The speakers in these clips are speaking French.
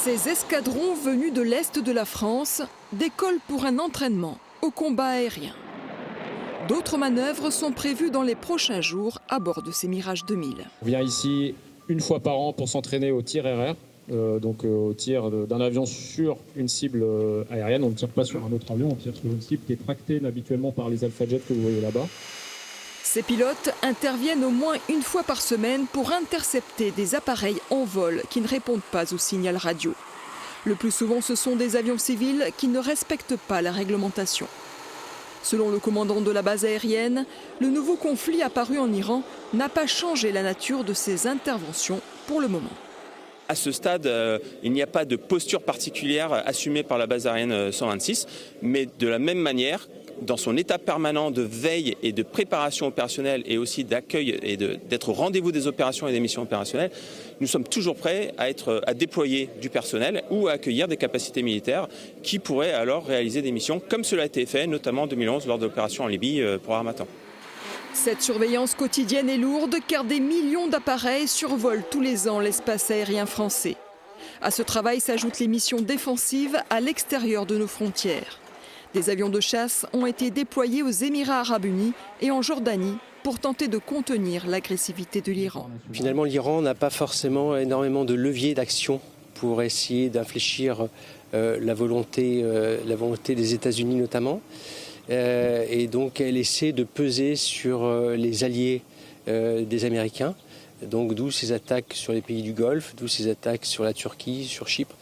Ces escadrons venus de l'Est de la France décollent pour un entraînement au combat aérien. D'autres manœuvres sont prévues dans les prochains jours à bord de ces Mirage 2000. On vient ici une fois par an pour s'entraîner au tir RR, donc au tir d'un avion sur une cible aérienne. On ne tire pas sur un autre avion, on tire sur une cible qui est tractée habituellement par les Alpha Jet que vous voyez là-bas. Ces pilotes interviennent au moins une fois par semaine pour intercepter des appareils en vol qui ne répondent pas au signal radio. Le plus souvent, ce sont des avions civils qui ne respectent pas la réglementation. Selon le commandant de la base aérienne, le nouveau conflit apparu en Iran n'a pas changé la nature de ces interventions pour le moment. À ce stade, il n'y a pas de posture particulière assumée par la base aérienne 126, mais de la même manière, dans son état permanent de veille et de préparation opérationnelle et aussi d'accueil et d'être au rendez-vous des opérations et des missions opérationnelles, nous sommes toujours prêts à déployer du personnel ou à accueillir des capacités militaires qui pourraient alors réaliser des missions comme cela a été fait notamment en 2011 lors de l'opération en Libye pour Harmattan. Cette surveillance quotidienne est lourde car des millions d'appareils survolent tous les ans l'espace aérien français. À ce travail s'ajoutent les missions défensives à l'extérieur de nos frontières. Des avions de chasse ont été déployés aux Émirats arabes unis et en Jordanie pour tenter de contenir l'agressivité de l'Iran. Finalement, l'Iran n'a pas forcément énormément de leviers d'action pour essayer d'infléchir la volonté des États-Unis notamment. Et donc, elle essaie de peser sur les alliés des Américains. Donc, d'où ces attaques sur les pays du Golfe, d'où ces attaques sur la Turquie, sur Chypre.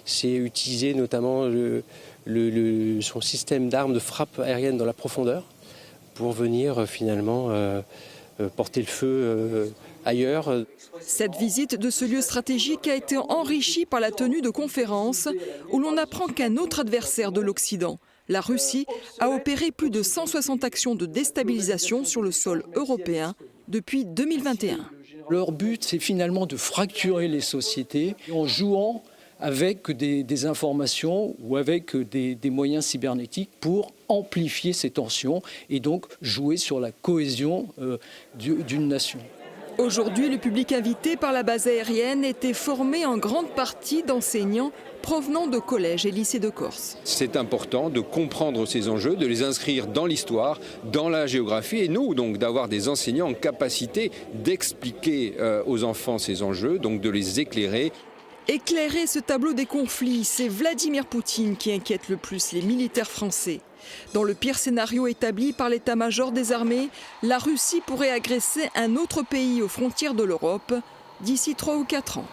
C'est utiliser notamment son système d'armes de frappe aérienne dans la profondeur pour venir finalement porter le feu ailleurs. Cette visite de ce lieu stratégique a été enrichie par la tenue de conférences où l'on apprend qu'un autre adversaire de l'Occident, la Russie, a opéré plus de 160 actions de déstabilisation sur le sol européen depuis 2021. Leur but, c'est finalement de fracturer les sociétés en jouant avec des informations ou avec des moyens cybernétiques pour amplifier ces tensions et donc jouer sur la cohésion d'une nation. Aujourd'hui, le public invité par la base aérienne était formé en grande partie d'enseignants provenant de collèges et lycées de Corse. C'est important de comprendre ces enjeux, de les inscrire dans l'histoire, dans la géographie et nous, donc d'avoir des enseignants en capacité d'expliquer aux enfants ces enjeux, donc de les éclairer. Éclairer ce tableau des conflits, c'est Vladimir Poutine qui inquiète le plus les militaires français. Dans le pire scénario établi par l'état-major des armées, la Russie pourrait agresser un autre pays aux frontières de l'Europe d'ici 3 ou 4 ans.